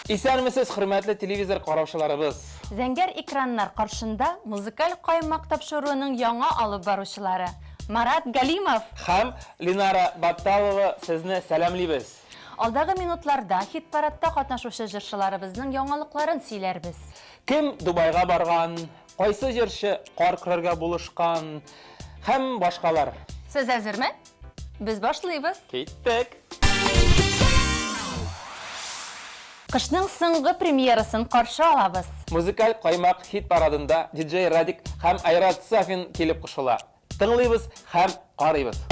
İsәнмесез, хөрмәтле телевизор караучыларыбыз. Зәңгәр экраннар каршында музыкаль каймак тапшыруының яңа алып баручылары Марат Галимов Һәм Линара Батталова сезне сәламлибез. Алдагы минутларда хит-парадта катнашучы җырчыларыбызның яңалыкларын сөйләрбез. Кем Дубайга барган, кайсы җырчы кар кырырга булышкан һәм башкалар. Сез әзерме? Без башлыйбыз. Киттек. Кышның соңгы премьерасын каршы алабыз. Музыкаль каймак хит парадында диджей Радик һәм Айрат Сафин килеп кушыла. Тыңлыйбыз һәм карыйбыз.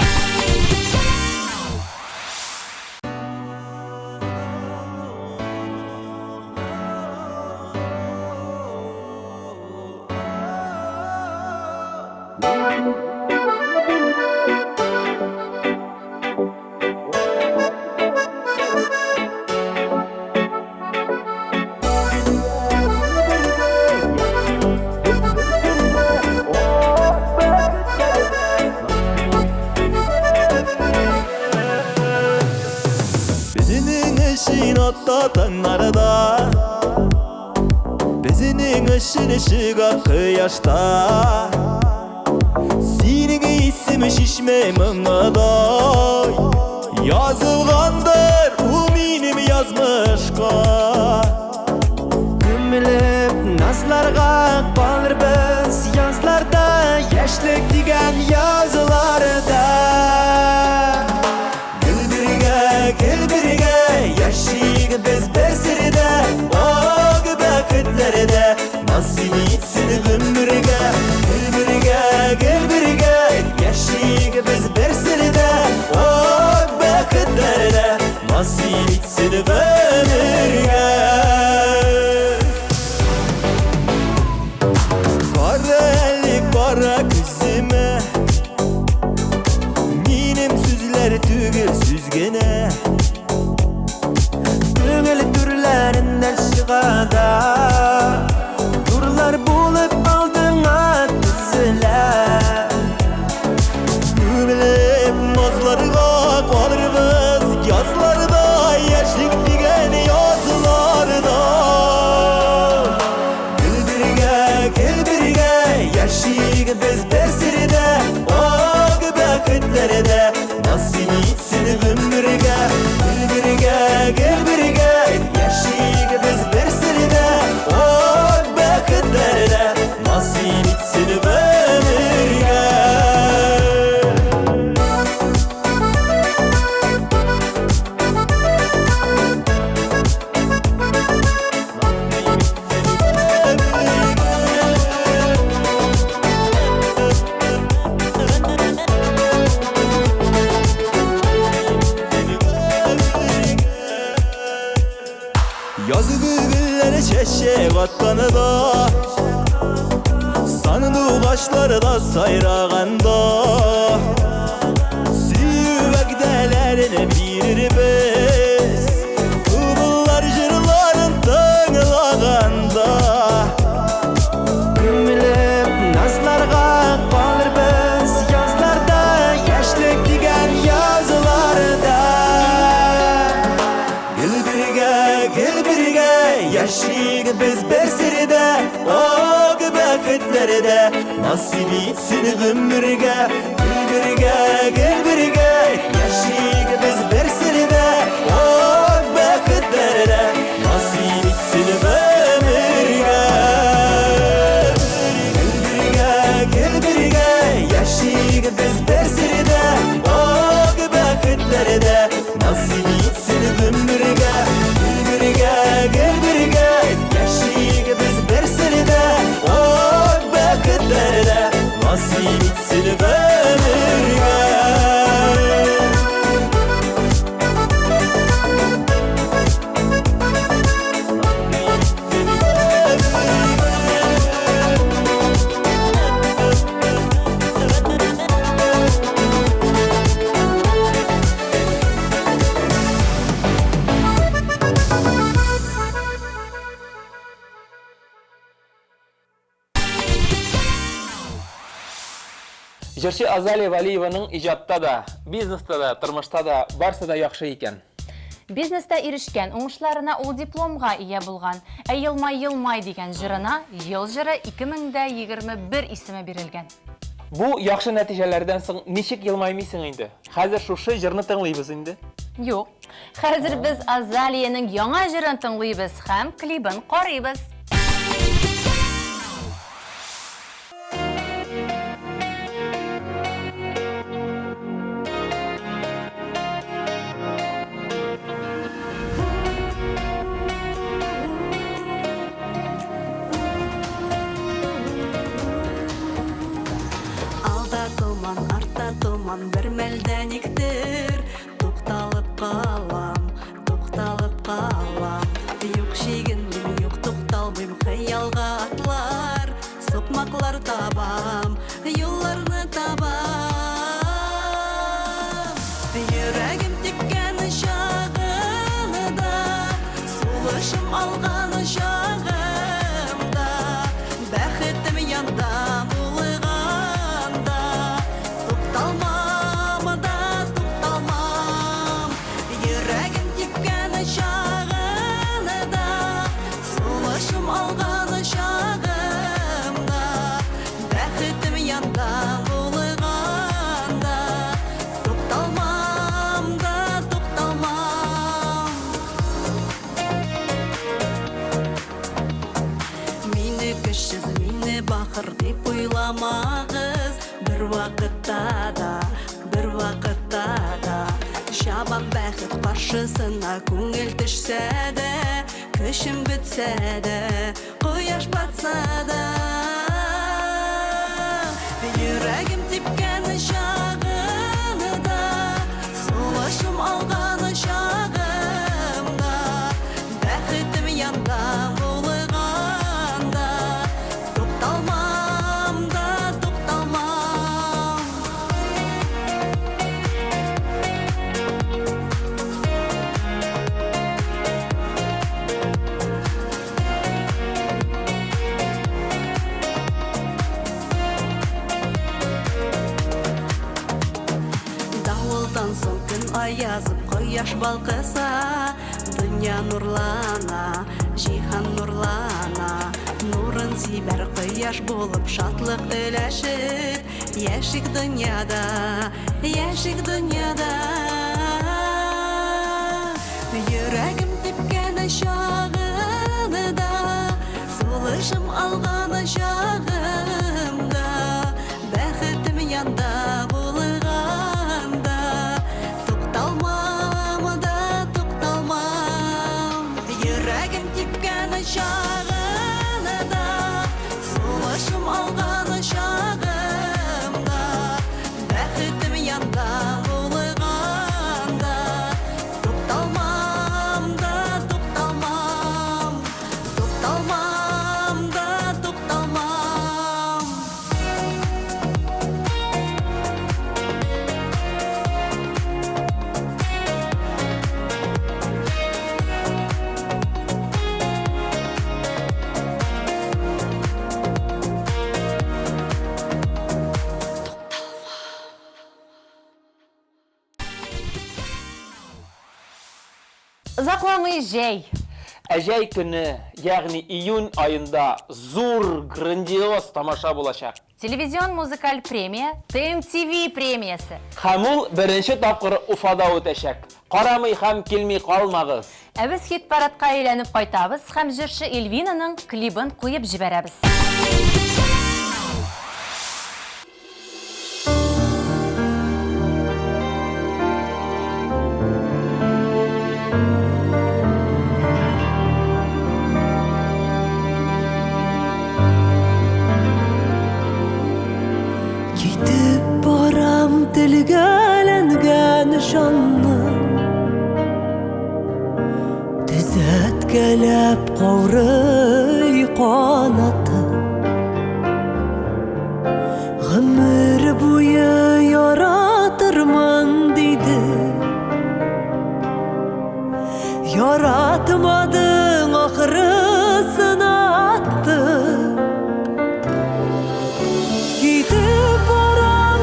Tağlarda Bizinin ışın ışığa kıyaşta Senin ismi şişme mınaday Yazılgandır uminim yazmışka Gümülüp nazlarga balır biz Yazlarda yaşlık digen yazılarda Gülbirge yaşayık biz bir sırada O gübekitlerde Nasip etsin gülbirge Gülbirge yaşayık biz bir sırada O gübekitlerde Nasip etsin gülbirge Kara ellik kara küzüme Minim süzler tügül süzgene Tügül türlerinden çıkada Turlar bulup aldığına düzüler Gülüp nazlarına kalırız Yazlarda yaşlık digen yazılarda Gülbirge yaşayık biz bir sırada O gübekitlerde Nasip etsin gülbirge Gülbirge yaşayık biz bir sırada O gübekitlerde Nasip etsin gülbirge Yazı bülbülleri çeşek atkanı da Sanıdı kaşları da sayrağında Süvekdelerini birir biz Kıvıllar jırların tığılağında Gümülüp nazlarga kalır biz Yazlarda yaşlık digen yazılarda Gülbirge yaşayık biz bir sırada O gübekitlerde Nasip etsin gülbirge Gülbirge yaşayık biz bir sırada O gübekitlerde Nasip etsin gülbirge Gülbirge yaşayık biz bir sırada O gübekitlerde Nasip etsin gülbirge Gülbirge yaşayık biz bir sırada O gübekitlerde Nasip etsin gülbirge Җырчы Азалия Валиеваның иҗатта да, бизнеста да, тормышта да барсы да яхшы икән. Бизнеста ирешкән уңышларына ул дипломга ия булган, ә «Йылмай дигән җырына ел җыры 2021 исеме бирелгән. Бу яхшы нәтиҗәләрдән соң ничек елмаймыйсың инде? Хәзер шушы җырны тыңлыйбыз инде. Юк, хәзер без Азалияның яңа җырын тыңлыйбыз һәм клибын карыйбыз. Артта томан бір мәлдән иктер Тукталып калам Юк шигенмим, юк тукталмыйм Хыялга атлар, сукмаклар табам Юлларны табам Йөрәгем тиккән чагында Сулышым алган чагымда Бәхетем янда дип уйламагыз Бер вакытта да Чабам бәхет каршысына Күңел төшсә дә Көчем бетсә дә Кояш батса да Йөрәгем типкән чагында Сулышым алган чагымда Бәхетем янда Язып кояш балкыса Дөнья нурлана, җиһан нурлана Нурын сибәр кояш булып шатлык өләшеп Яшик дөньяда Йөрәгем типкән чагында Сулышым алган чагымда Бәхетем янда чагында Сулышым алган чагымда Бәхетем янда булганда Тукталмам да тукталмам Озакламый җәй. Әҗәй көне, ягъни июнь айында зур, грандиоз тамаша булачак. Телевизион музыкаль премия, TMTV премиясе. Һәм ул беренче тапкыр Уфада үтәчәк. Карамый һәм килми калмагыз. Ә без хит-парадка әйләнеп кайтабыз һәм җырчы Эльвинаның клибын куеп җибәрәбез. Телгәләнгән җанны Төзәткәләп каурый канаты Гомер буе яратырмын диде Яратмадың ахрысына атты Китеп барам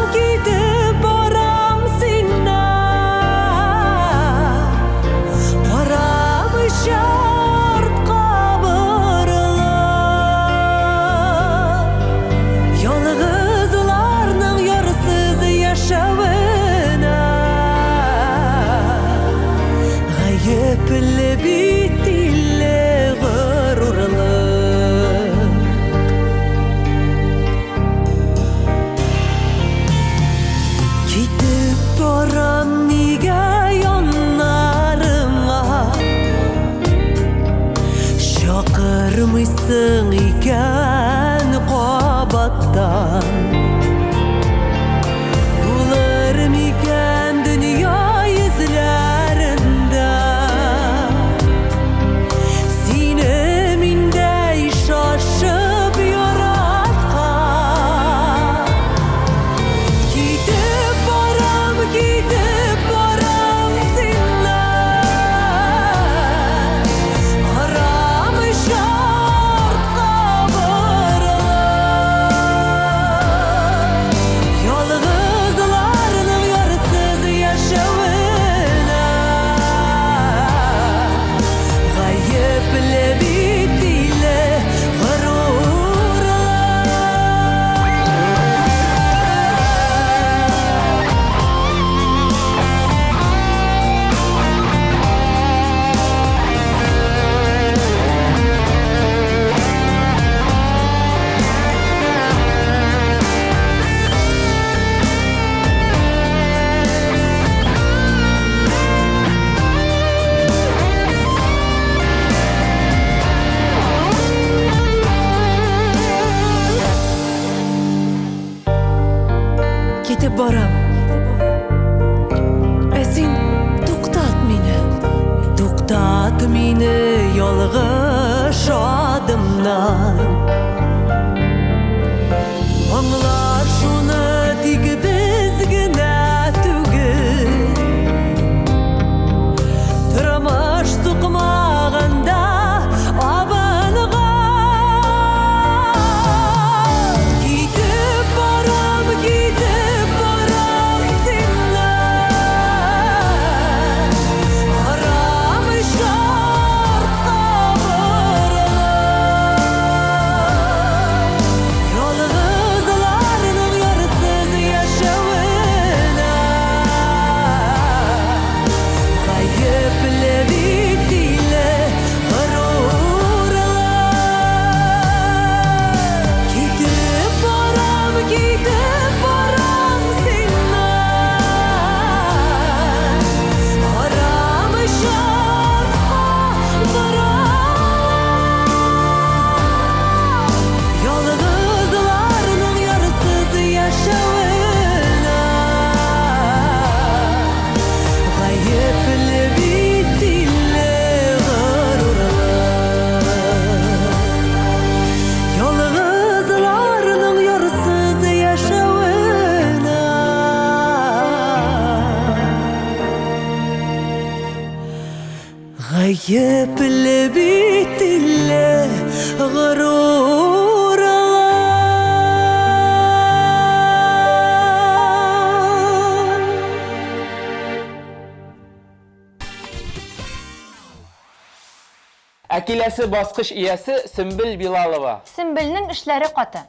шадан Булыр микән дөнья йөзләрендә Сине миндәй шашып яраткан Китеп барам синнән Арамы шартка борылып Ялгызларның ярсыз яшәвенә Гаепле бит диле Китеп барам Син туктат мине ялгыш адымнан Аңла шуны тик без генә түгел Тормыш сукмагында абынган Китеп барам синнән Арамы шартка борылып Ялгызларның ярсыз яшәвенә Гаепле бит диле горурлап Китеп барам синнән Арамы шартка борылып Ялгызларның ярсыз яшәвенә Гаепле бит диле горурлап Ялгызларның ярсыз яшәвенә Гаепле бит диле Әкиләсе баскыч иясе Сөмбел Билалова. Сөмбелнең эшләре каты.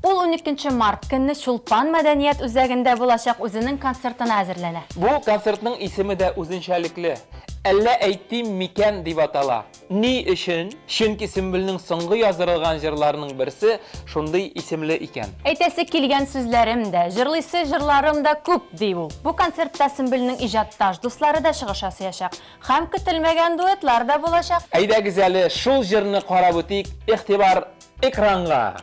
Ул 12 март көнне Чулпан мәдәният үзәгендә булачак үзенең концертына әзерләнә. Бу концертның исеме дә үзенчәлекле. Әллә әйтим микән дип атала. Ни өчен? Чөнки Сөмбелнең соңгы язылган җырларының берсе шундый исемле икән. Әйтәсе килгән сүзләрем дә, җырлыйсы җырларым да күп ди ул. Бу концертта Сөмбелнең иҗатташ дуслары да чыгыш ясаячак. Һәм көтелмәгән дуэтлар да булачак. Әйдәгез әле шул җырны карап үтик. Игътибар экранга.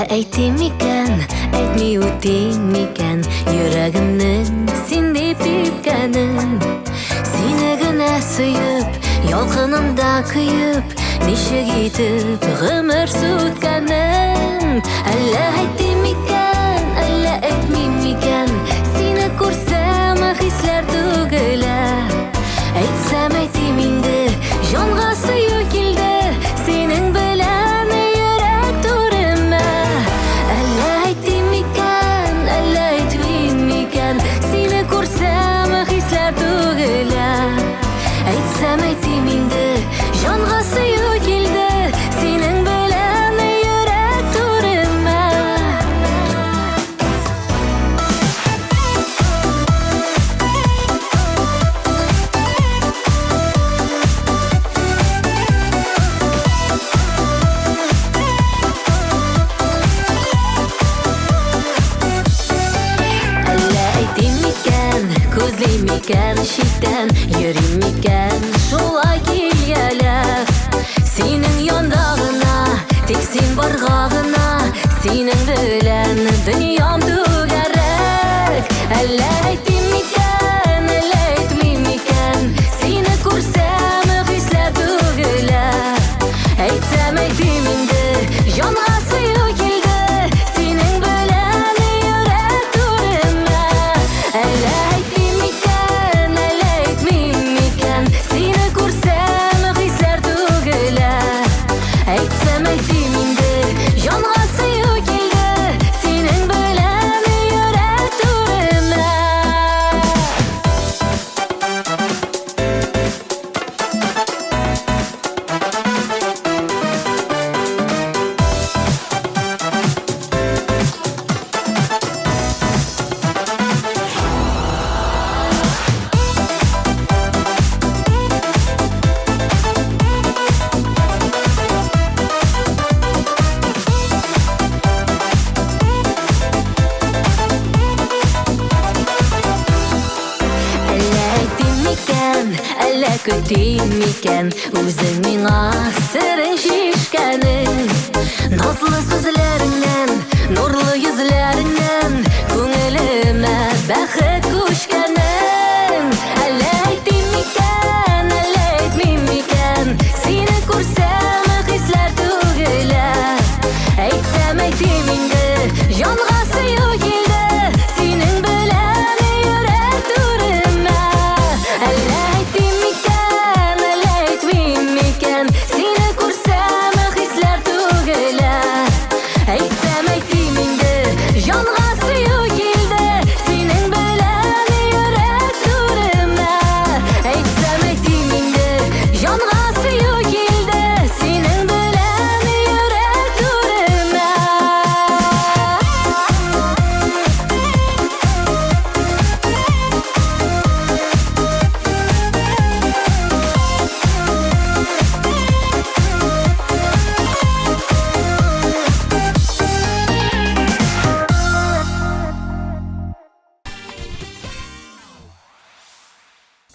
Әйтим микән, әйтми үтим микән, йөрәгемнең син дип типкәнен. Сине генә сөеп, ялкынымда көеп, ничек итеп гомер сүткәнен. Әллә әйтим микән, әллә әйтмим микән, сине күрсәм хисләр түгелә. Әйтсәм әйтим инде, җанга сөю килде, синең белән йөрәк турыма. Әллә әйтим микән, әллә әйтмим микән, сине күрсәм хисләр түгелә. Әйтсәм әйтим инде, җанга сөю килде, синең белән йөрәк турыма. микән читтән, йөрим микән шулай килгәләр. Синең янда гына, тик син барга гына, синең белән дөньям түгәрәк. Әллә әйтим микән, әллә әйтмим микән, сине күрсәм хисләр түгелә. Әйтсәм әйтим инде, җанга сөю килде, синең белән йөрәк түремә. Әллә әйтим микән, әллә әйтмим микән, сине күрсәм хисләр түгелә. Әйтсәм әйтим инде, җанга сөю килде, синең белән йөрәк түремә. Әллә әйтим микән, әллә көтим микән, үзең миңа серең шишкәнең. Назлы сүзләреңнән, нурлы йөзләреңнән, күңелемә бәхет күчкәнең. Әллә әйтим микән, әллә әйтмим микән, сине күрсәм хисләр түгелә. Әйтсәм әйтим инде, җанга сөю килде, синең белән йөрәк түремә. Әллә әйтим микән, әллә әйтмим микән, сине күрсәм хисләр түгелә. Әйтсәм әйтим инде, җанга сөю килде, синең белән йөрәк түремә. Әйтсәм әйтим инде, җанга сөю килде, синең белән йөрәк түремә.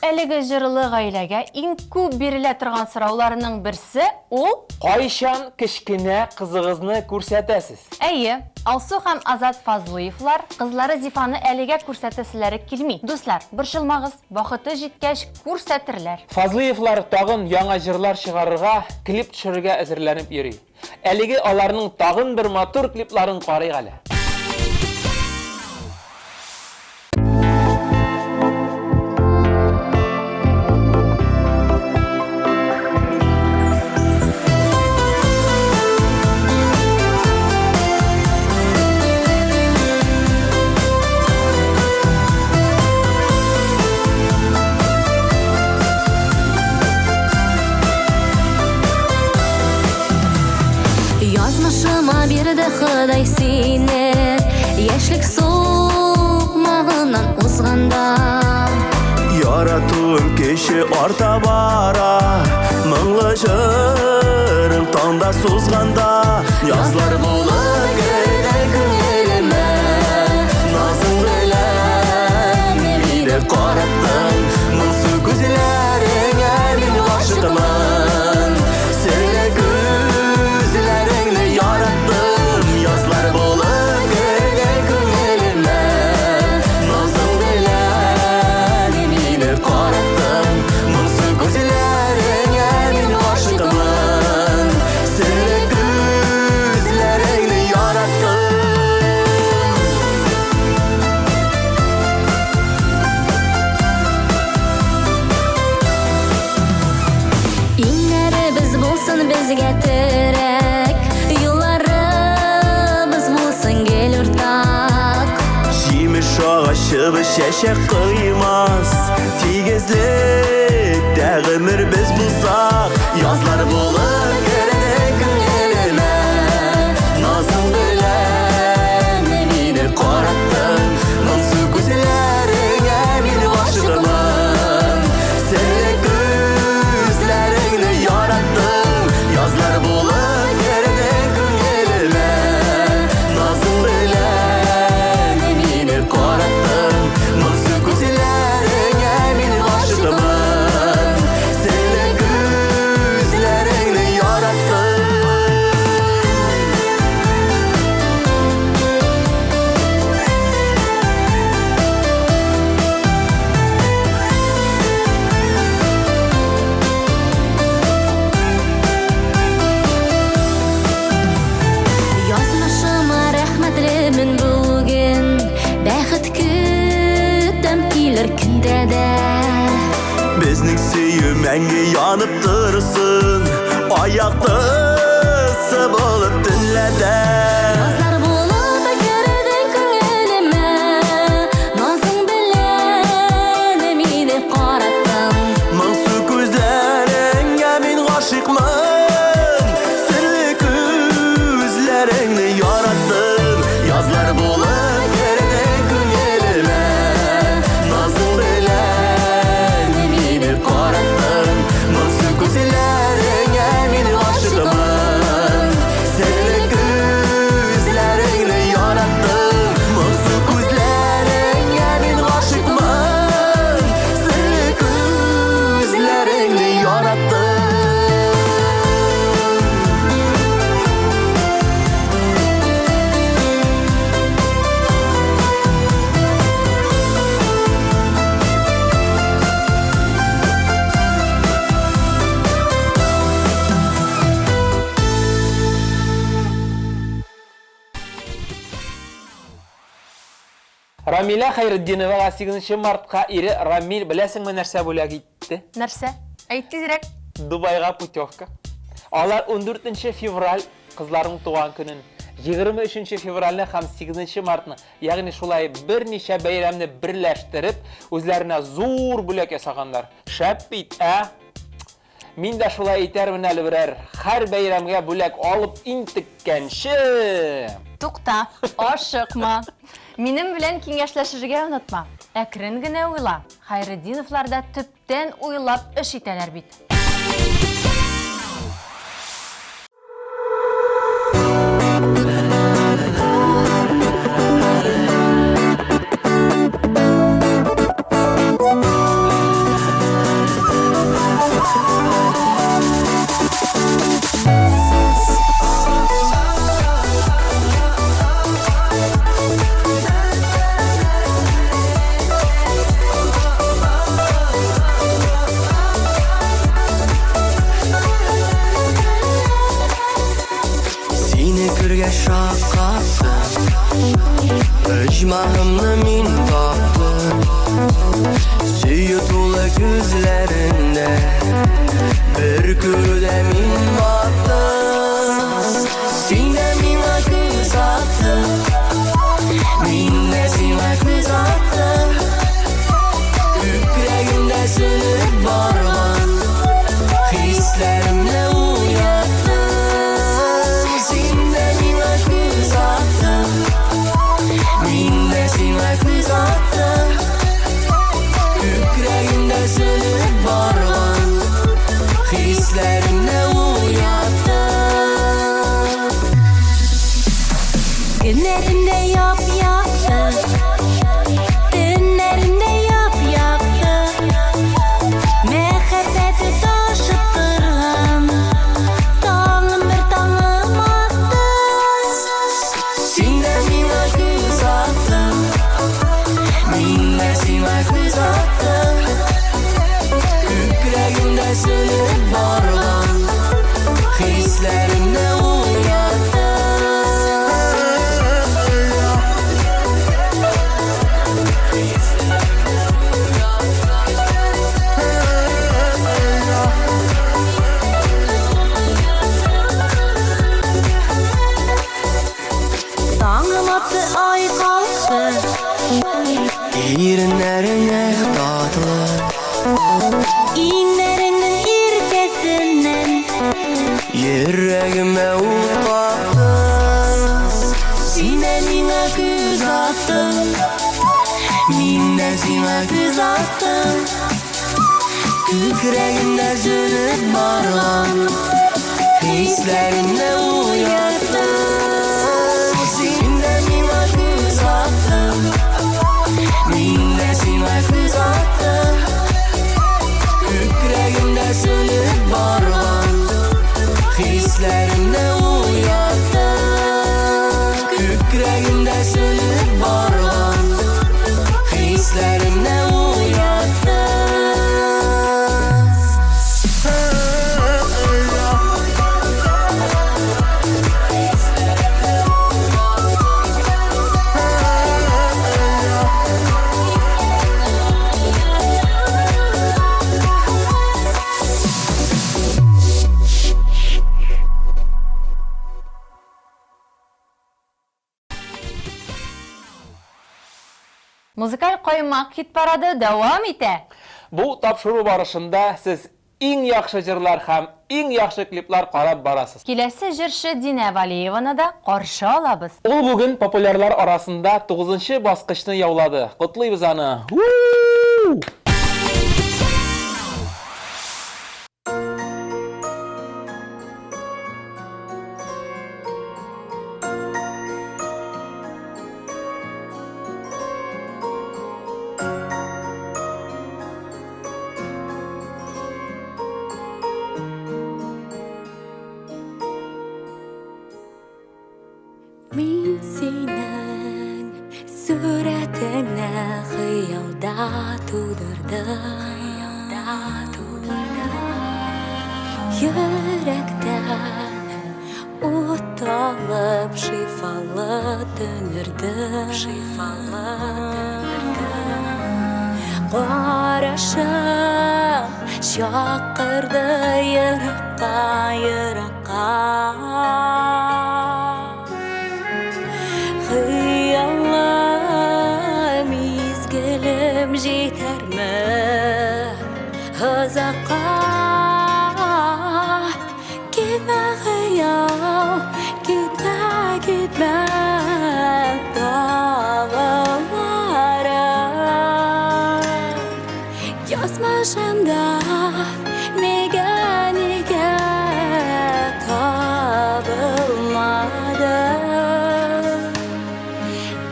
Әлеге җырлы гаиләгә иң күп бирелә торган сорауларның берсе ул Кайчан кечкенә кызыгызны күрсәтәсез? Әйе, Алсу һәм Азат Фазлыевлар кызлары Зифаны әлегә күрсәтәселәре килми. Дуслар, борчылмагыз, вакыты җиткәч күрсәтерләр. Фазлыевлар тагын яңа җырлар чыгарырга, клип төшерергә әзерләнеп йөри. Әлеге аларның тагын бер матур клипларын карыйк әле. Язмышыма бирде Ходай сине, яшьлек сукмагыннан узганда. Яратуым кеше арта бара, моңлы җырым таңда сузганда. Язлар булыр гөлдәй күңелемә, назың белән мине караттың. Моңсу күзләреңә мин гашыгмын, сине күзләреңне яраттым. Язлар булыр гөлдәй күңелемә, назың белән мине караттың. Моңсу күзләреңә мин гашыгмын, сине күзләреңне яраттым. Иңнәребез булсын безгә терәк, юлларыбыз булсын гел уртак. Җимеш агачыбыз чәчәк кыймас, тигезлектә гомер без булсак. Язлар булыр гөлдәй күңелемә, назың белән мине караттың. Моңсу күзләреңә мин гашыгмын, сине күзләреңне яраттым. Язлар булыр гөлдәй күңелемә, назың белән мине караттың. Моңсу күзләреңә yüreğimde de. Bizning sevmenge yanıp dursun Ayaklısı bulup dinlede Yazlar bulup girdin köngülüme, nazın bilen emini qarattın. Mıngsu gözlerine min aşıkman Sirli gözlerini yarattım Yazlar bulup girdin köngülüme Nazın bilen emini qarattım Mıngsu gözlerine min aşıkman Sirli gözlerini yarattım Mıngsu gözlerine min aşıkman Sirli gözlerini yarattım Рамиля Хайретдинова 8 мартка ире Рамил беләсеңме нәрсә бүләк итте? Нәрсә? Әйт тизрәк. Дубайга путевка. Алар 14 февраль кызларның туган көнен, 23 февральне һәм 8 мартны, ягъни шулай берничә бәйрәмне берләштереп, үзләренә зур бүләк ясаганнар. Шәп бит, ә? Мин дә шулай итәрмен әле берәр. Һәр бәйрәмгә бүләк алып интеккәнче. Тукта, ашыкма. Минем белән киңәшләшергә онытма. Әкрен генә уйла. Хайретдиновлар да төптән уйлап эш итәләр бит. Seni kürge şakattım Icmahımlı min taptım Suyu tulu gözlerinde Bir kürde min baktım Sine mina göz attım Minne sine göz attım Yüreğimde sönüp barman Hislerimle uyattım Sine mina göz attım Minne sine göz attım Yüreğimde sönüp barman Hislerimle uyattım Günlerimde yap yaktı, günlerimde yap yaktı. Mehabbeti taşıp durgan, tağım bir tağım attı. Sine mina göz attım Minne sine göz attım Yüreğimde sönüp barman Hislerimle uyattım Tağım attı, ay kalktı. Yerinlerine tatlı İğnelerinin irkesinden Yüreğime ufattı Sine mina göz attım Minne sine göz attım Yüreğimde sönüp barman Hislerimle uyattım Sine mina göz attım Minne sine göz attım Yüreğimde sönüp barman Hislerimle uyattım Yüreğimde sönüp barman Hislerimle uyattım каймак хит парады дәвам итә. Бу тапшыру барышында сез иң яхшы җырлар һәм иң яхшы клиплар карап барасыз. Киләсе җырчы Динә Валиеваны да каршы алабыз. Ул бүген популярлар арасында 9-нчы баскычны яулады. Котлыйбыз аны. Мин синең сүрәтеңне хыялда тудырдым. Йөрәктән ут алып шифалы төнердем. Карашым чакырды еракка. Хыялым изгелем жетерме Хызакка Кетмә хыял, кетмә, кетмә Дағыларым Язмышымда неге табылмады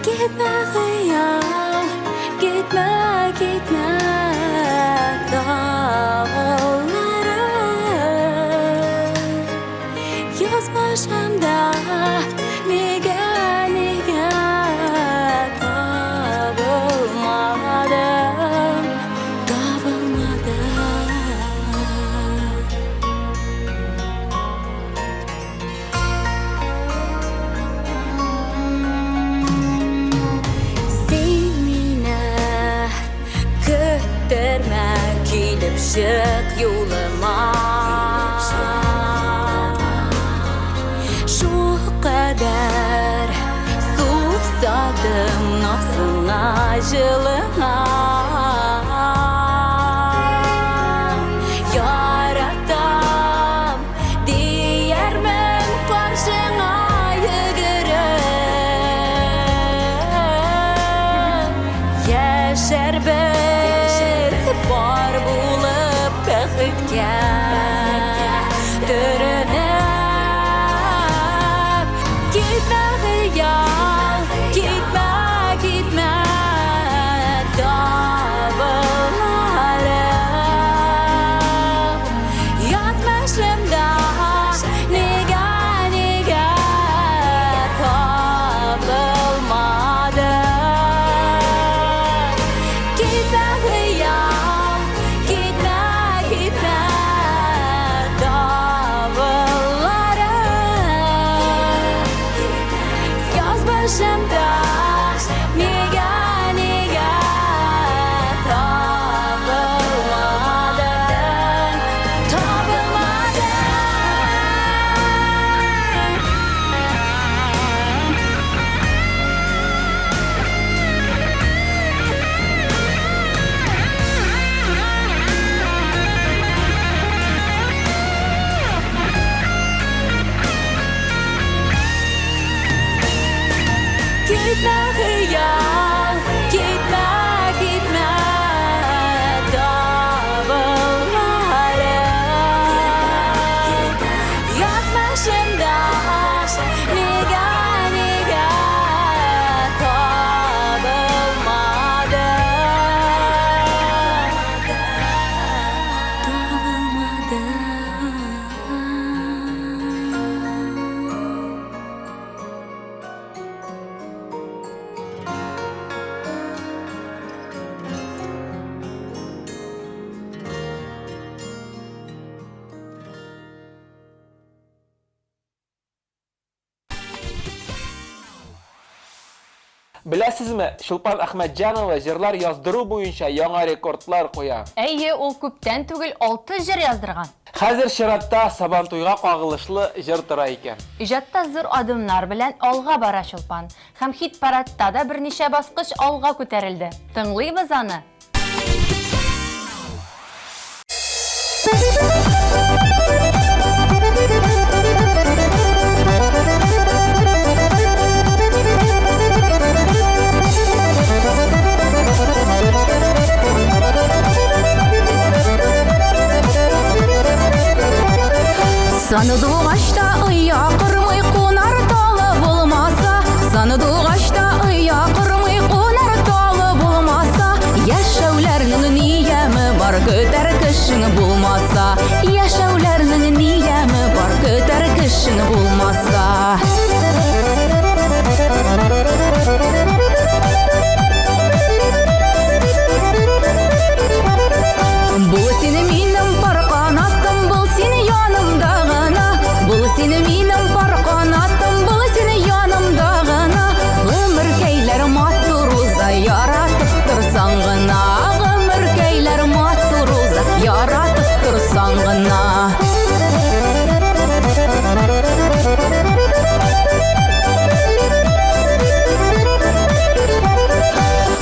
Кетмә хыял, кетмә, кетмә Дағыларым Язмышымда неге табылмады Сен мине көттермә килеп чык юлыма Шулкадәр сусадым насына җылыңа Яратам диярмен каршыңа йөгереп Яшәрбез бар булып бәхеткә төренеп Кетмә хыял, кетмә, кетмә Табылмарым Язмышымда неге табылмады Кетмә хыял, кетмә, кетмә Табыларым Язмышымда неге табылмады Табылмады Кетмә хыял, кетмә, кетмә Табылмарым Язмышымда неге табылмады Беләсезме, Шулпан Әхмәтҗанова җырлар яздыру буенча яңа рекордлар куя. Әйе, ул күптән түгел 6 җыр яздырган. Хәзер чиратта Сабантуйга кагылышлы җыр тора икән. Иҗатта зур адымнар белән алга бара Чулпан. Һәм хит-парадта да берничә баскыч алга күтәрелде. Тыңлыйбыз аны. Саныдуғашта ұя қырмай қонар талы болмаса, Саныдуғашта ұя қырмай қонар талы болмаса, Яшәүләрнең ниямы бар көтәр кешең булмаса, Яшәүләрнең ниямы бар көтәр кешең булмаса. Бұл сені минем бар қанатым, бұл сені янымда ғана, бұл сені минем бар қанатым, бұл сені янымда ғана. Ғымыр кейлер матуруза яратып тұрсаң ғына, ғымыр кейлер матуруза яратып тұрсаң ғына.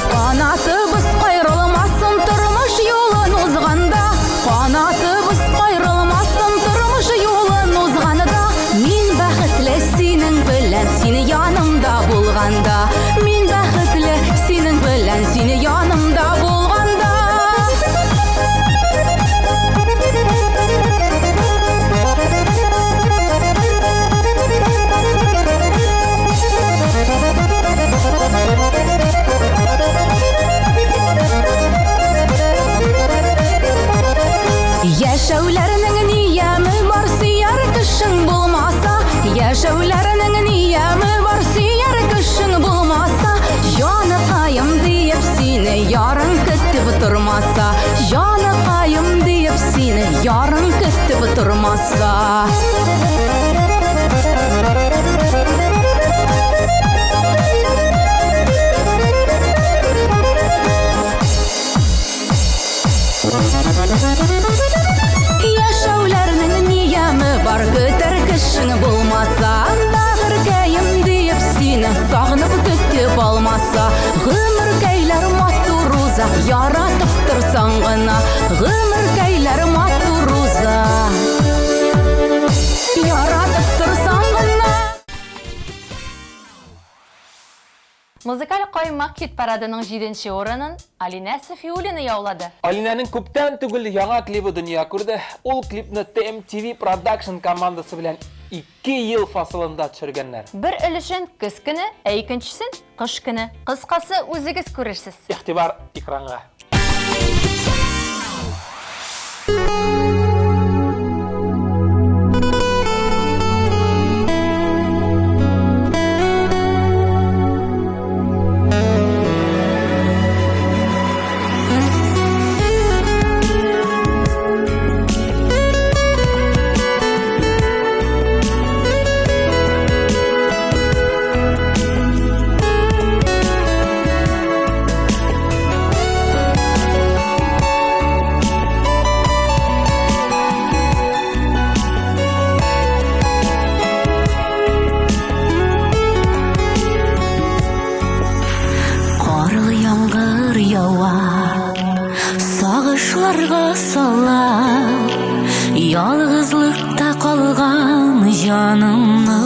Қанатыбыз қайрылмасын тұрмыш юлын узғанда, Қанатыбыз қайрылмасын тұрмыш юлын узғанда, Мин бәхетле синең белән, сине янымда булганда, Мин бәхетле синең белән, сине янымда булганда. Яшәүләрнең ниямы бар сөяр кешең булмаса, Яшәүләрнең ниямы бар сөяр кешең булмаса, Җаныкаем диеп сине ярың көтеп тормаса, Җаныкаем диеп сине ярың көтеп тормаса. Яшәүләрнең ниямы бар көтәр кешең булмаса, Бәгыркәем диеп сине сагынып көтеп алмаса, Гомер көйләр матуруза яратып торсаң гына, Гомер көйләр матуруза яратып торсаң гына. Музыкаль каймак хит-парадының 7-нче орынын Алина Сафиуллина яулады. Алинаның күптән түгел яңа клипы дөнья күрде. Ул клипны TMTV Production командасы белән 2 ел фасылында төшергәннәр. Бер өлешен көз көне, ә икенчесен кыш көне. Кыскасы үзегез күрерсез. Игътибар экранга. Сагышларга сала, ялгызлыкта калган жанымны,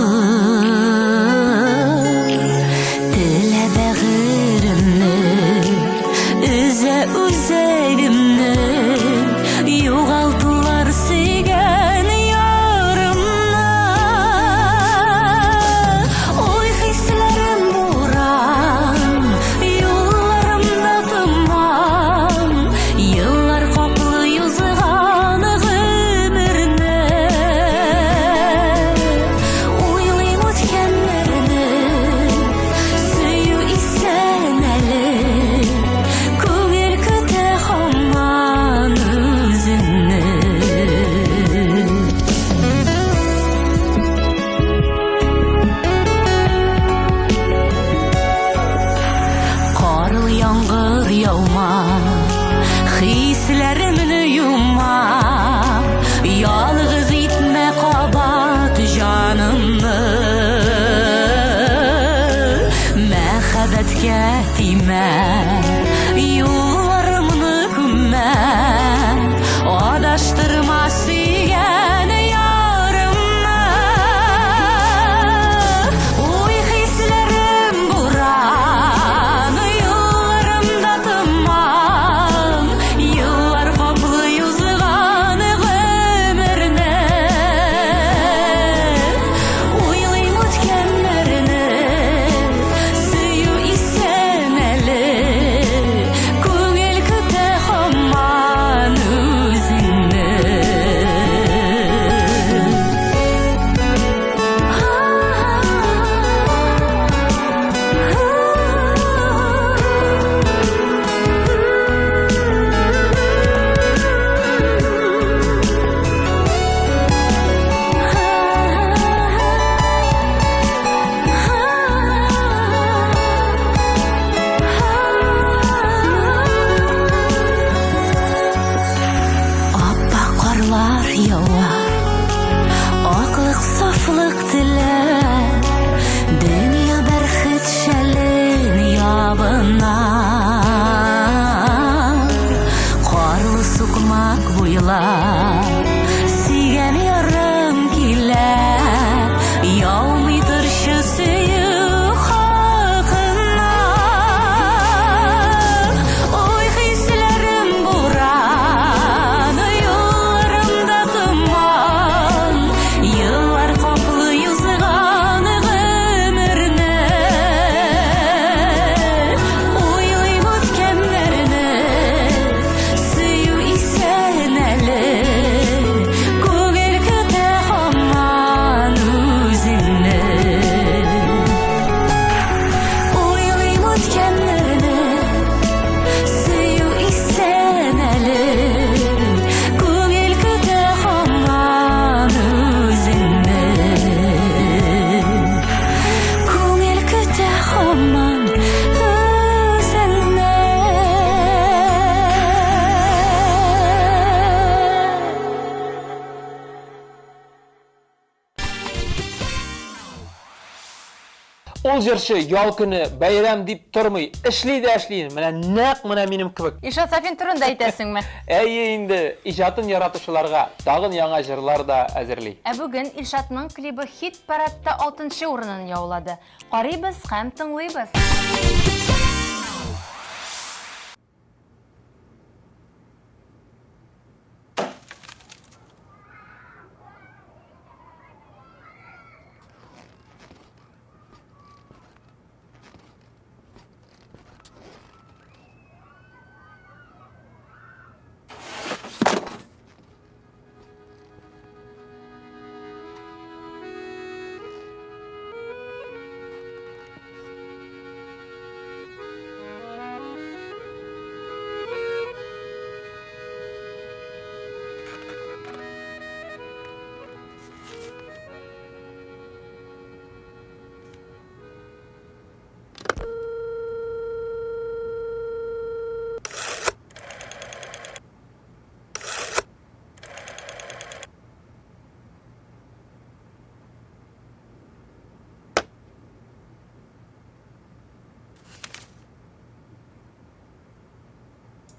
теле бәгыремне, үзе үзегемне, югалтулар сөйгән ярымны. Ой, хисләрем буран, юлларымда тыман, еллар каплы юзган гомерне. Уйлыйм үткәннәрне, сөю исән әле, күңел көтә һаман үзеңне. Карлы яңгыр яума, хисләремне юма, değme yollarımını kümme adaştırma siyene yarımma uy hislerim buran yollarımda tımman yıllar kaplı yüzüğanı ömürne uylayım ötkenlerini suyu isemeli көңіл күте хаман өзіңні Appak qarlar yağar Aqlıq saflıq diler Dünya bərxit şəlin yabınar Qarlı suqmaq buylar Sigen yarım kiler Yağmıdır şu suyu xaqına Oy hislerim buran yollarımda tımman Yıllar kaplı yüzüğanı ömürne Uylayım ötkenlerini suyu iseneli Көңіл күте хаман өзіңні Uylayım ötkenlerini suyu iseneli Көңіл күте хаман өзіңні Көңіл күте хаман Ol jırşı yol günü bayram deyip turmay, işleyin. Mana naq mana benim kibik. İşat Safin turunda aytasыңmы? Endi ijatın yaratışılarga dagın яңа jırlar da әзерлей. Bugün İlşatның klibi hit paradda 6-cı ornын yauladı. Qarıyız hem tınlıyız.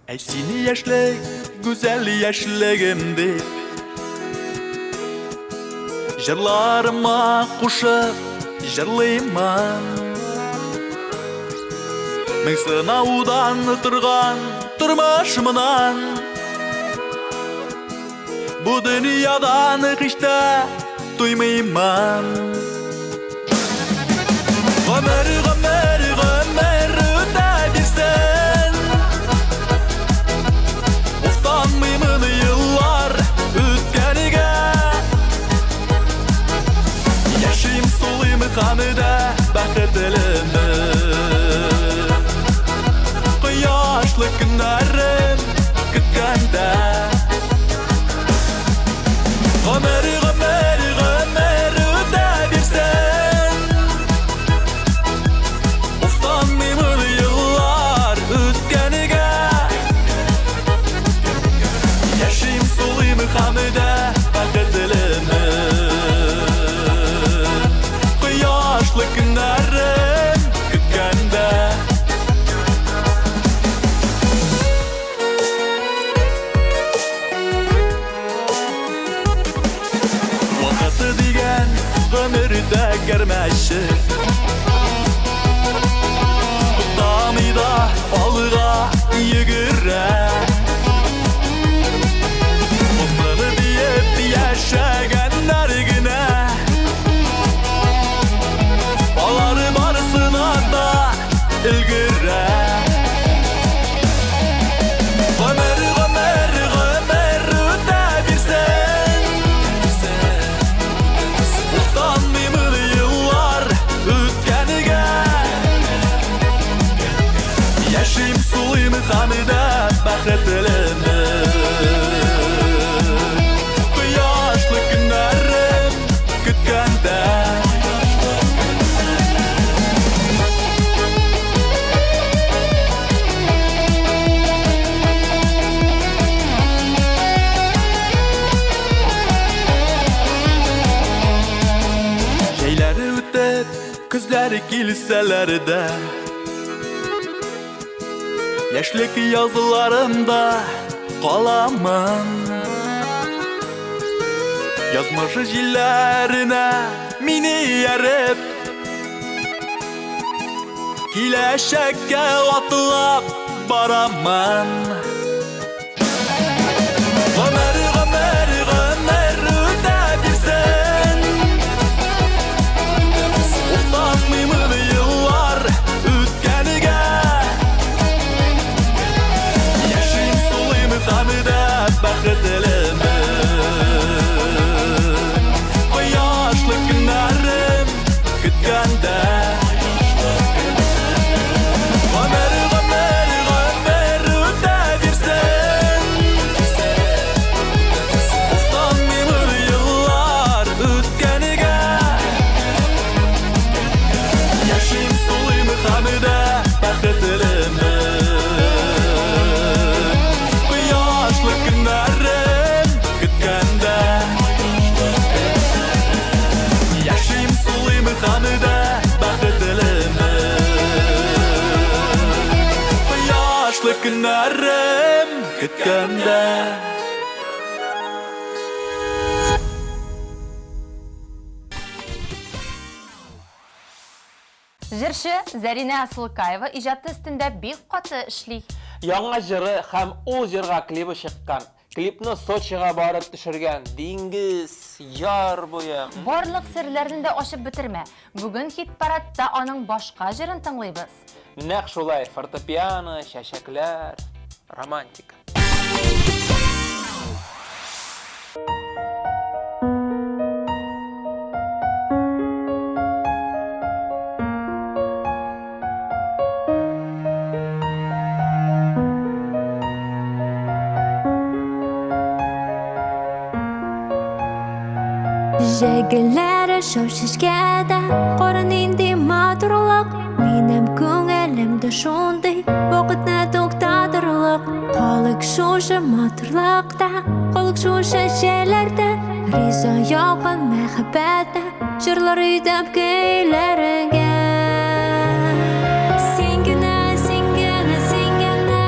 Ey seni yaşlı, güzel yaşlığımdı Jırlarıma kuşup jırlayman Мен sınavdan тұрған тұрмашымынан Bu dünyadan hiç de duymayman Ömür öte bilsen Ustanmayman yıllar ötkeniga Yaşayım soluyum kanıda bakıtılımı Kıyaşlı günlerim kütkende Ömür öte bilsen germeşi Damida alga yigire Mutları diyip yaşaganlar güne Baları barısına da ilgire Ömer öte bir sen Utanmayımı yıllar ötkenige Yaşayım sulayım hamide bakıtılımı Yaşlı günlerim kütkende Şeyleri ötep kızları kilselerde Yaşlık yazılarımda kalamam Yazmış jillerine mini yerip Kileşekke atılap baramam Ömer öte bir sen Utanmayımı yıllar ötkenige Yaşayım sulayım hamide bakıtılımı O yaşlı günlerim kütkende Ömer öte bir sen Utanmayımı yıllar ötkenige Yaşayım sulayım hamide bakıtılımı Bu yaşlı günlerim kütkende Yaşayım sulayım hamide bakıtılımı Bu yaşlı günlerim kütkende Жыршы Зарина Асылкаева ижаты үстінде бик каты эшли. Яңа жыры һәм ул жырга клипы чыккан. Клипны Сочига барып төшергән. Диңгез, яр буе. Барлык серләрне дә ачып бетермә. Бүген хит-парадта аның башка җырын тыңлыйбыз. Нәкъ шулай фортепиано, чәчәкләр, романтика. Жегеләре шау-шишкәдә Карын инде матурлык Минем күңелемдә шундый Вакытны туктатырлык Калык шушы матурлыкта Калык шушы шәйләрдә Риза ялган мәхәббәттә Җырлар өйдәп көйләргә Син генә, син генә, син генә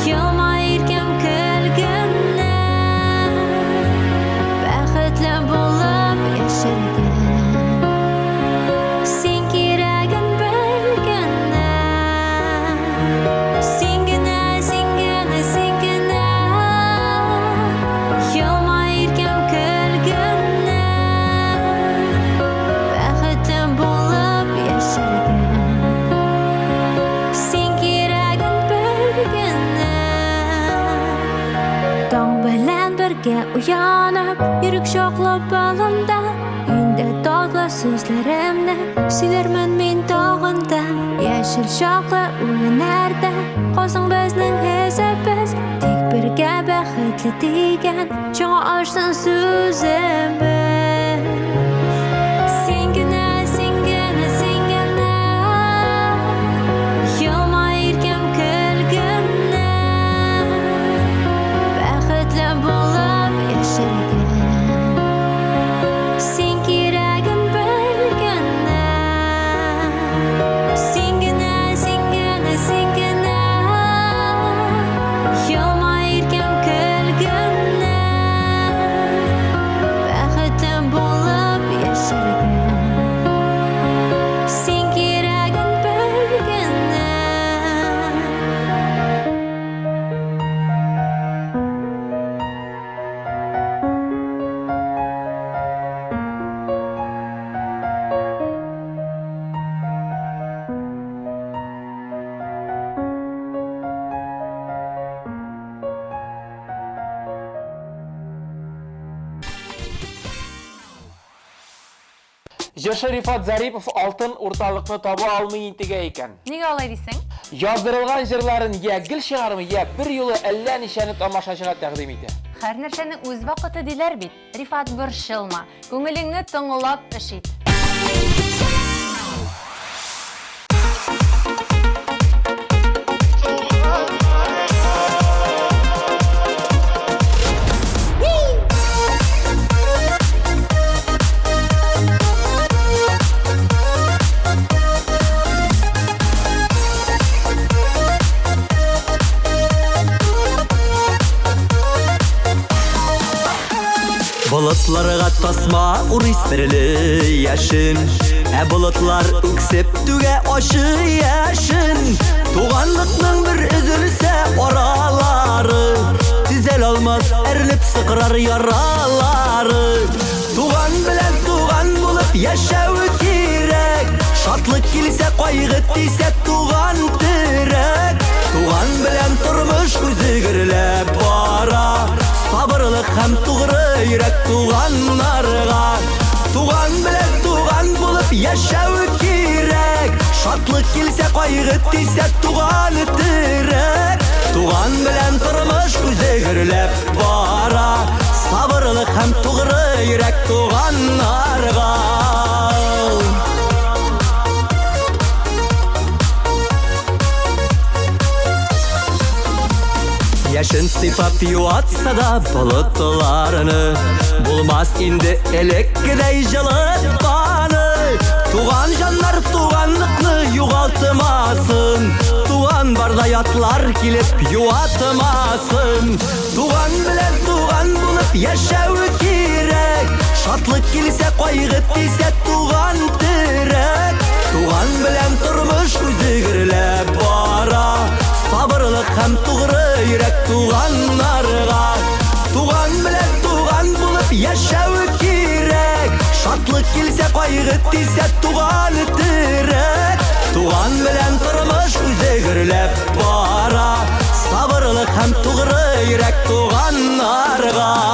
Елмаеркән көлгәннә Бәхетле булып яшәргә Син кирәген белгәннә Син генә, син генә, син генә Елмаеркән көлгәннә Бәхетле булып яшәргә Син кирәген белгәннә Таң белән бергә уянып Йөрәк шаклы балымда Инде татлы сүзләремне Сөйләрмен мин тагында Яшел шаклы үләннәрдә Калсын безнең хәзәбез Тик бергә бәхетле дигән Шуңа ашсын сүзебез Син генә, син генә, син генә Елмаеркән көлгәннә Бәхетле булып яшәргә Син кирәген белгәннә Син генә, син генә, син генә Елмаеркән көлгәннә Җырчы Рифат Зарипов алтын урталыкны таба алмый интегә икән. Нигә алай дисең? Яздырылган җырларын я гел чыгармый, я бер юлы әллә ничәне тамашачыга тәкъдим итә. Һәр нәрсәнең үз вакыты диләр бит. Рифат, борчылма. Күңелеңне тыңлап эш ит. Bulutlarga tasma uristirili yaşın bulutlar üksep tüge aşı yaşın Tuğanlıkның bir üzülse oraları Düzel olmaz erilip sıkırar yaraları Tuğan bilen tuğan bulup yaşav kirek Şatlık kilse kaygı tise tuğan direk Tuğan bilen turmuş üzügürle bara Sabırlık hem tuğrı yürek tuğanlarga Tuğan bilen tuğan bulup yaşav kirek Şatlık kilse kaygı tise tuğan direk Tuğan bilen turmuş üzügürle bara Sabırlık hem tuğrı yürek tuğanlarga Yaşın sıfat yuvatsa da bulutlarını Bulmaz indi elektrey жылытқаны Tuğan canlar tuğanlıkны yuğaltmasın Tuğan barda yatlar kilip yuvatmasın Tuğan bilen tuğan bulup yaşav kirek Şatlık kilse kaygı tise tuğan direk Tuğan bilen turmuş üzügürle bara Sabırlık hem tuğrı yürek tuğanlarga Tuğan bilen tuğan bulup yaşav kirek Şatlık kilse kaygı tise tuğan direk Tuğan bilen turmuş üzügürlep bara Sabırlık hem tuğrı yürek tuğanlarga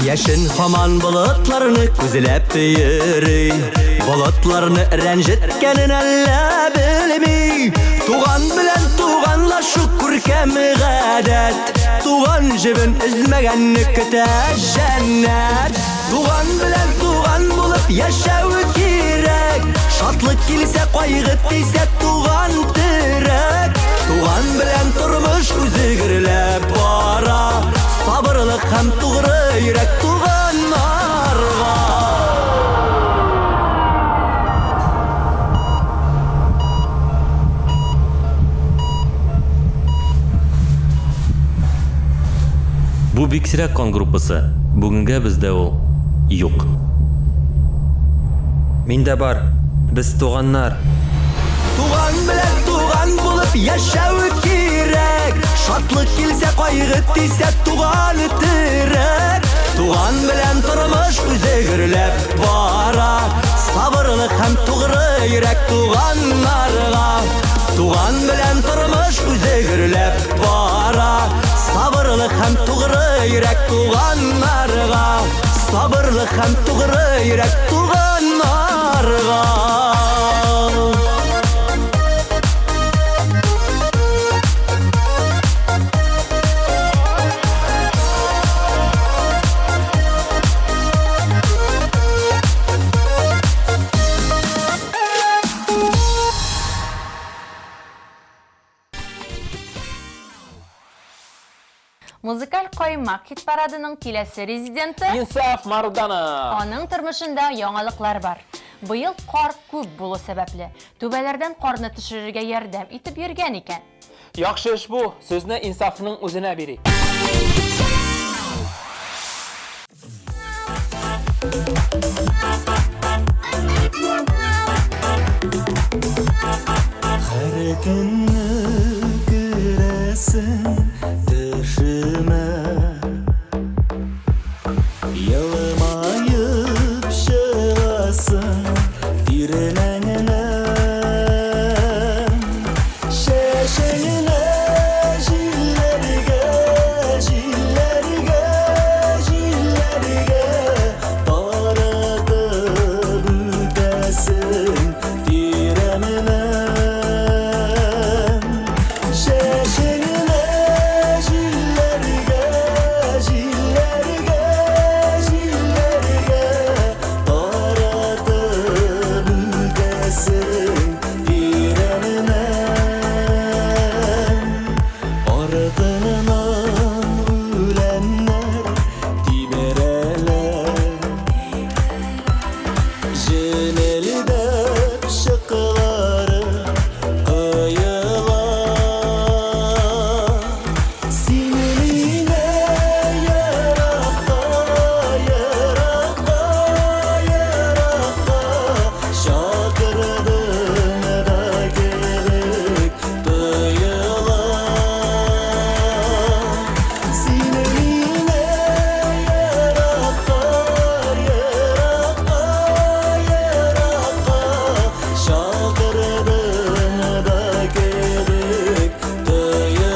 Yaşın haman bulutlarını küzülep yürü Bulutlarını rencitkenin elle bilmi Tuğan bilen tuğanla şükür kemigadet Tuğan jibin üzmegenni küte cennet Tuğan bilen tuğan bulup yaşav kirek Şatlık kilse kaygı tise tuğan direk Tuğan bilen turmuş üzügürle bara Sabırlık hem tuğrı yürek tuğanlarga Bu Биксирәк кан группасы. Бүгенгә бездә ул юк. Миндә бар. Без туганнар. Tuğan bilen tuğan bulup yaşav kirek Şatlık kilse kaygı tise tuğan direk Tuğan bilen turmuş üzügürlep bara Sabırlık hem tuğrı yürek tuğanlarga Tuğan bilen turmuş üzügürlep bara Sabırlık hem tuğrı yürek tuğanlarga Sabırlık hem tuğrı yürek tuğanlarga Музыкаль коймак хит парадының киләсе резиденты Инсаф Марданов. Аның тормышында яңалыклар бар. Быел кар күп булу сәбәпле, түбәләрдән карны төшерергә ярдәм итеп йөргән икән. Яхшы эш бу. Сезне Инсафның үзенә бирик. Her günü göresin düşüme Yılmayıp şığasın Ardından ölenler dibereler Jenelide şıkları kıyılar Sinirine yarakta Şakırdığına da gerek duyular Sinirine yarakta Şakırdığına da gerek duyular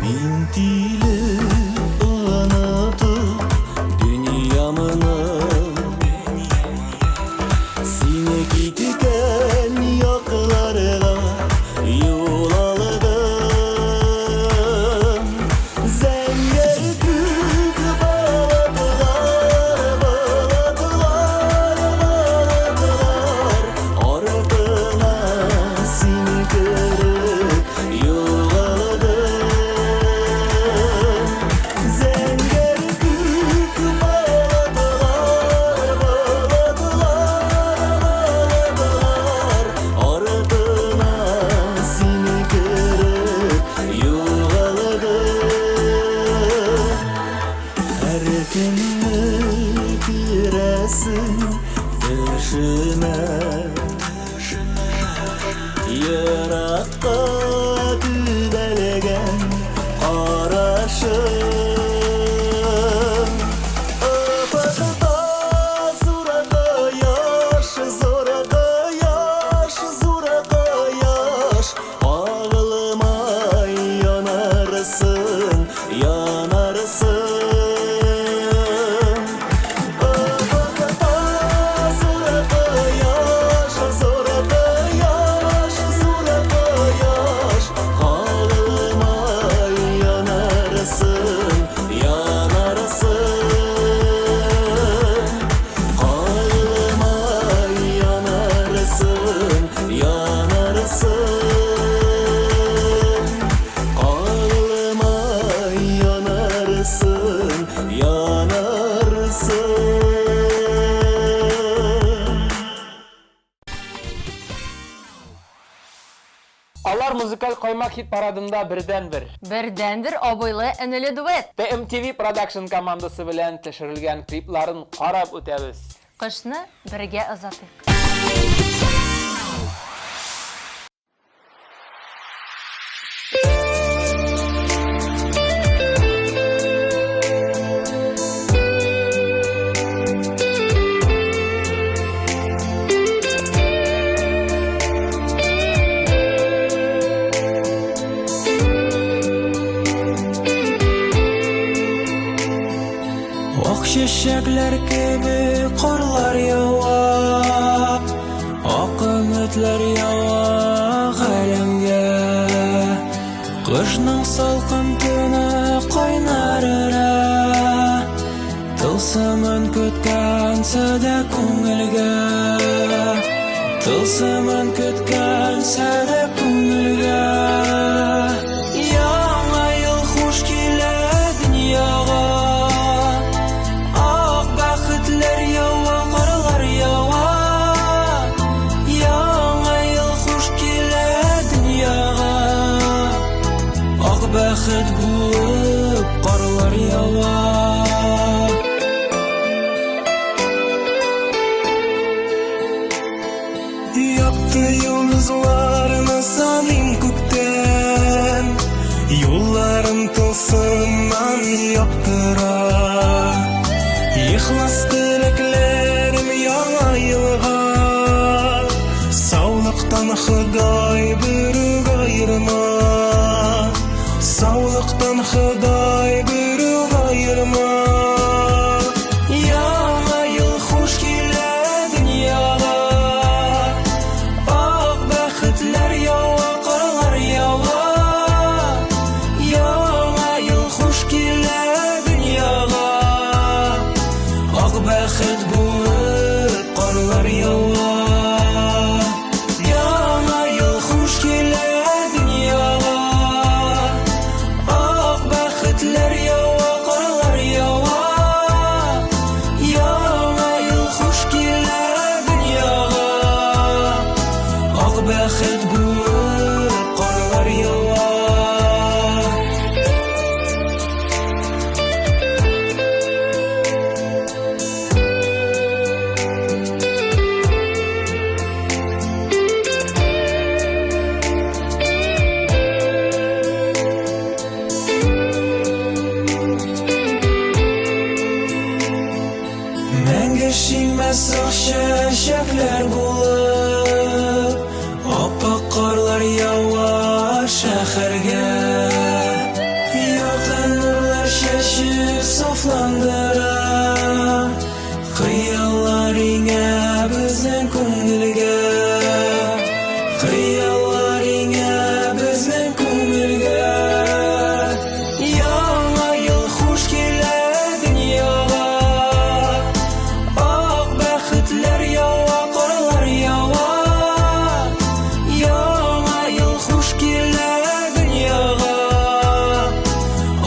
Min dili unutup dünyamını Sine gitken yaklarına yol aldım Zenger kük bağladılar Ardına seni görüp yol aldım Zenger kük bağladılar Ardına seni görüp yol aldım Her günü giresin düşüme Yarakta dübelgen araşım Afakta zuraga yaş Ağlıma yanarsın Afakta zuraga yaş Ağlıma yanarsın Ağlıma yanarsın Ağlıma yanarsın Алар музыкаль коймак хит парадында birden-bir Birdendir aboylı eneli duet. TMTV Production komandası bilen teşirilgen kliplарын qarab ötəbiz. Kışны birge uzatık. Ак çiçekler gibi karlar yağar Ak ümitler yağar alemge Kışның salkın günü kaynar Tılsımın kütkense de көңілге Tılsımın kütkense de көңілге Яңа yıl hoş kile dünyaga Ak бәхетләр ява, карлар ява Яңа yıl hoş kile dünyaga Ak бәхет булып карлар ява Yaktı yıldızlarını salim kökten Yolların tılsımdan yaptıra İhlas dileklerim yana yılga Sağlıktan Hıday bürük ayırma Sağlıktan Hıday bürük ayırma Yana yıl hoş kile dünyada Ak bәхетләр ява бәхет булып карлар ява. Мәңге шимәс ак чәчәкләр булып, ап-ак карлар ява шәһәргә. Якын нурлар чәчеп сафландыра, хыяллар иңә безнең күңелгә. Хыяллар иңә безнең күңелгә. Яңа ел хуш килә дөньяга. Ак бәхетләр ява, карлар ява. Яңа ел хуш килә дөньяга.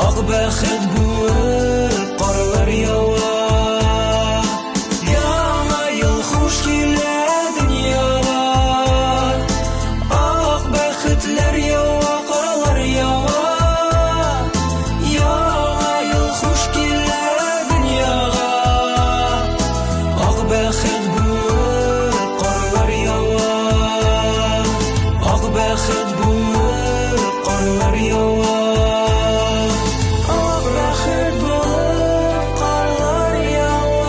Ак бәхет булып карлар ява. Яңа ел хуш килә дөньяга. Ак бәхетләр ява, карлар ява. Яңа ел хуш килә дөньяга. Ак бәхет булып карлар ява. Ак бәхет булып карлар ява. Ак бәхет булып карлар ява.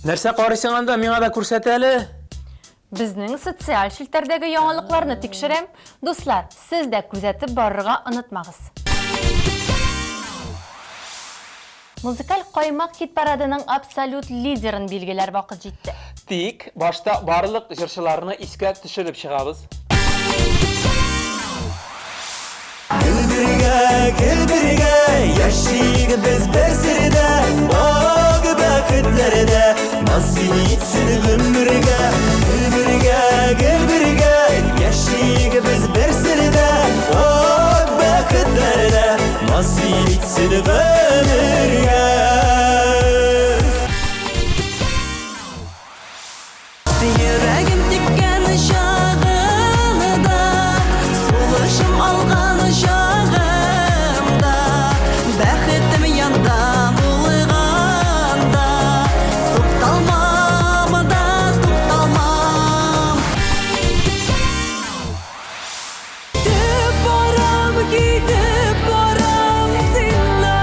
Нәрсә карыйсың анда, миңа да күрсәт әле. Безнең социаль челтәрдәге яңалыкларны тикшерәм. Дуслар, сез дә күзәтеп барырга онытмагыз. Музыкаль каймак хит парадының абсолют лидерын билгеләр вакыт җитте. Тик башта барлык җырчыларны искә төшереп чыгабыз. Gel birge, yaşayık biz bir sırada. Bak bәхетләрдә, nasip etsin ömürgә. Gel birge, yaşayık biz bir sırada. Bak bәхетләрдә, nasip etsin ömürgә. Йөрәгем тиккән чагында, сулышым алган чагында, бәхетем янда булганда, тукталмам да тукталмам. Китеп барам сиңа,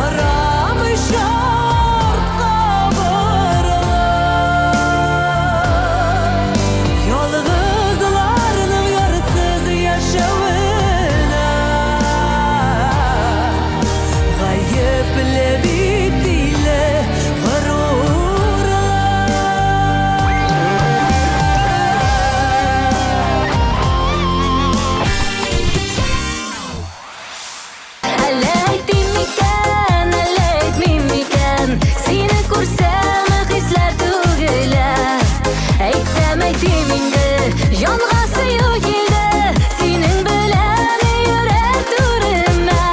арам шартка барам. Ялгызларның ярсыз яшәвенә, гаепле бит иле Әллә әйтим микән, әллә әйтмим микән? Сине күрсәм хисләр түгелә. Әйтсәм әйтим инде, җанга сөю килде. Синең белән йөрәк түремә.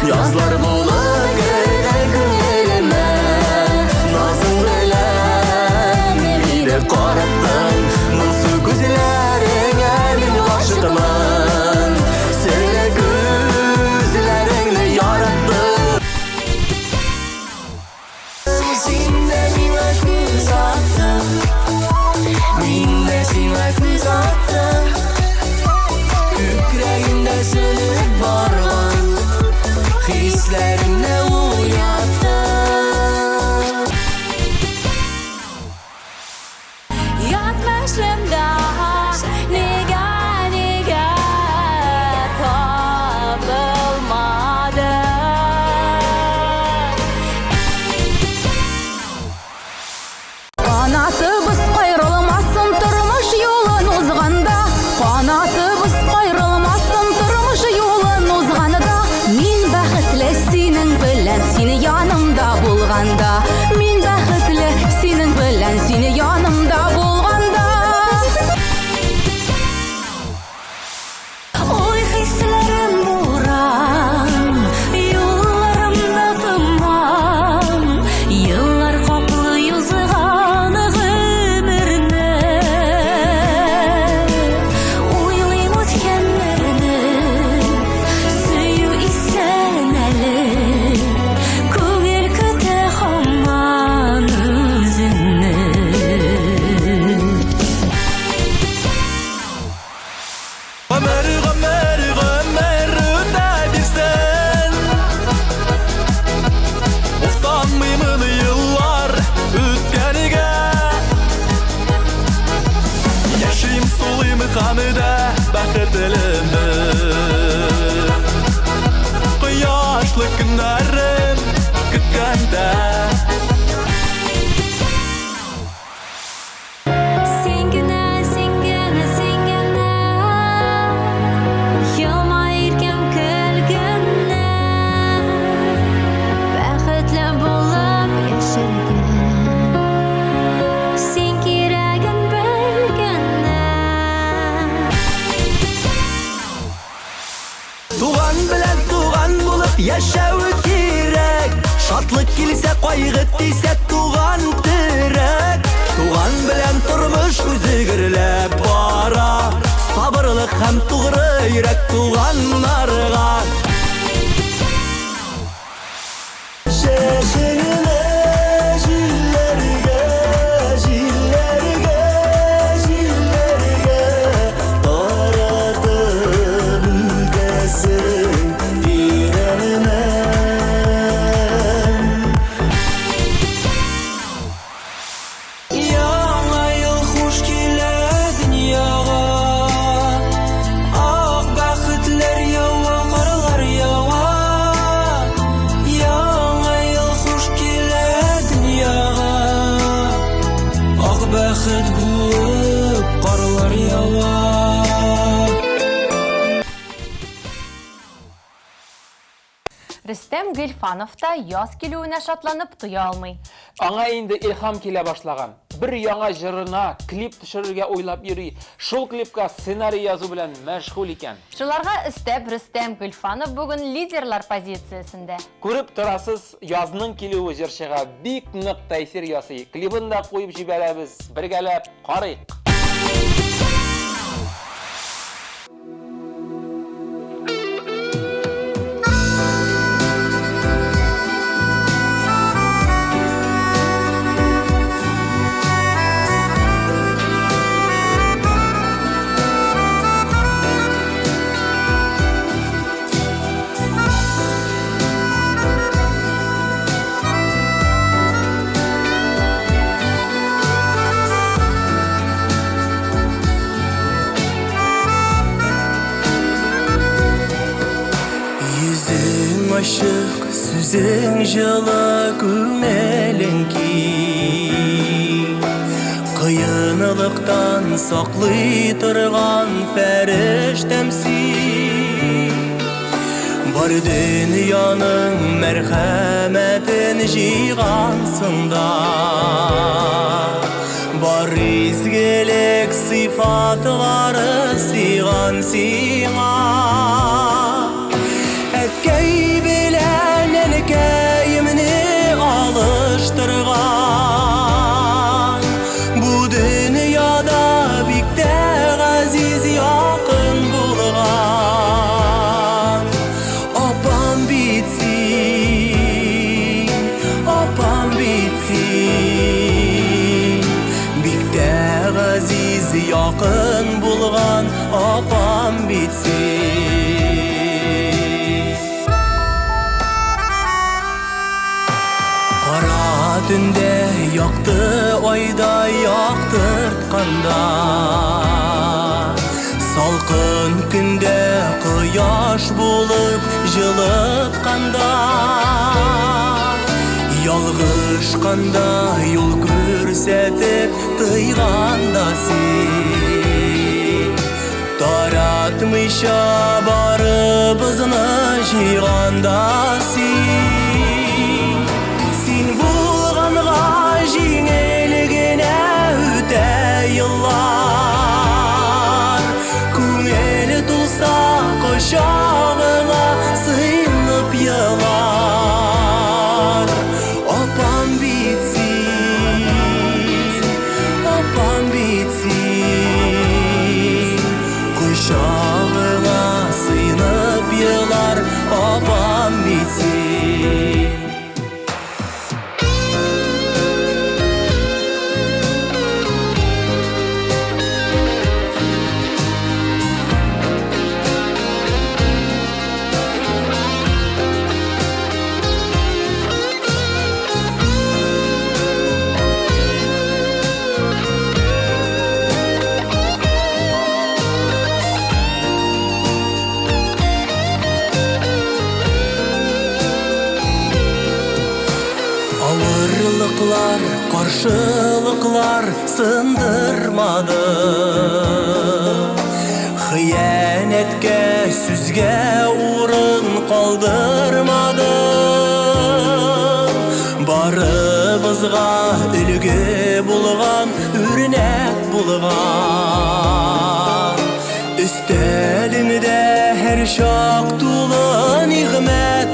Yazlar bulur gönül gönlüme, nazın belem evine karattın. Mutsuz gözlerine bir aşıkman, söyle gözlerini yarattın. Sen de bana göz attın, ben de sana göz attım. Yüreğimde sönüp barvan, hislerimle uyattım. Yazmışımda nega tabılmadı. Qanatыбыз qayrılmasın turmuş yolun uzğanda. Qanatыбыз qayrılmasın turmuş yolun uzğanda. Min bәхетле синең белән, сине яшәү кирәк. Шатлык килсә, кайгы тисә, туган терәк. Туган белән тормыш үзе гөрләп бара. Сабырлык һәм тугры йөрәк туганнарга. Шәшеңне җилләргә, җилләргә, җилләргә таратып үтәсең тирәннән. Яңа ел хуш килә дөньяга, ак бәхетләр ява, карлар ява. Яңа ел хуш килә дөньяга, ак бәхет булып карлар ява. Рөстәм Гөлфанов та яз килүенә шатланып туя алмый. Аңа инде илһам килә башлаган. Бер яңа җырына клип төшерергә уйлап йөри. Шул клипка сценарий язу белән мәшгуль икән. Шуларга өстәп Рөстәм Гөлфанов бүген лидерлар позициясендә. Күреп торасыз, язның килүе җырчыга бик нык тәэсир ясый. Клибын да куеп җибәрәбез, бергәләп карыйк. Yüzün aşık, süzün жылы, күңелең киң. Кыйынлыктан саклый торган фәрештәмсин. Бар дөньяның мәрхәмәтен җыйгансында, бар изгелек сыйфатлары сыйган сиңа. Әткәй белән әнкәемне алыштырган. Бу дөньяда бик тә газиз якын булган. Апам бит син, бик тә газиз якын булган. Апам бит син. Түндә якты айда яктыртканда, салкын көндә кояш булып җылытканда, ялгышканда юл күрсәтеп тыйганда син, таратмыйча барыбызны җыйганда син. Син җиңел генә үтә еллар, күңел тулса кочагыңа сыйнып елар. Апам бит син, кочагыңа сыйнып елар. Апам бит син. Авырлыклар, каршылыклар сындырмады. Хыянәткә, сүзгә урын калдырмады. Барыбызга үлге булган, үрнәк булган. Өстәлеңдә һәр чак тулы нигъмәт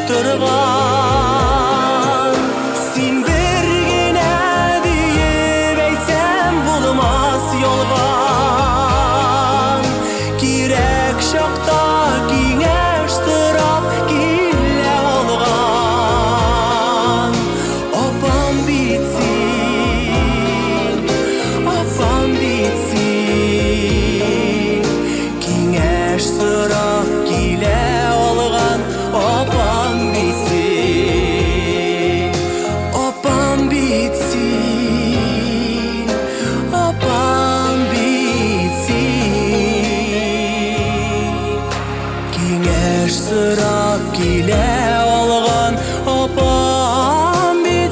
Яш сырап килә алган апам бит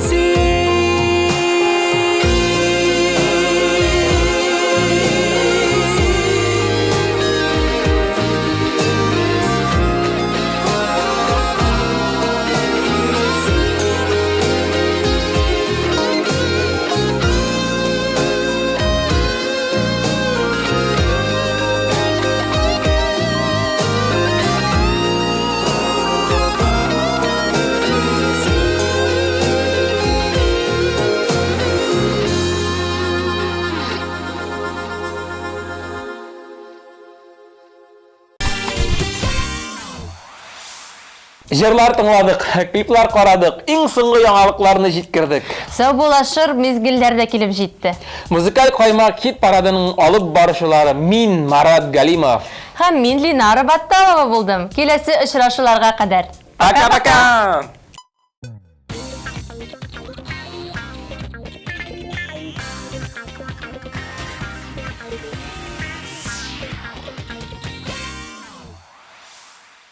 Жырлар тыңладык, клиплар карадык, иң соңгы яңалыкларны җиткердек. Сау булашыр мезгилләр дә килеп җитте. Музыкаль каймак хит парадының алып барышылары мин Марат Галимов. Һәм мин Линара Батталова булдым. Киләсе очрашуларга кадәр. Пока-пока!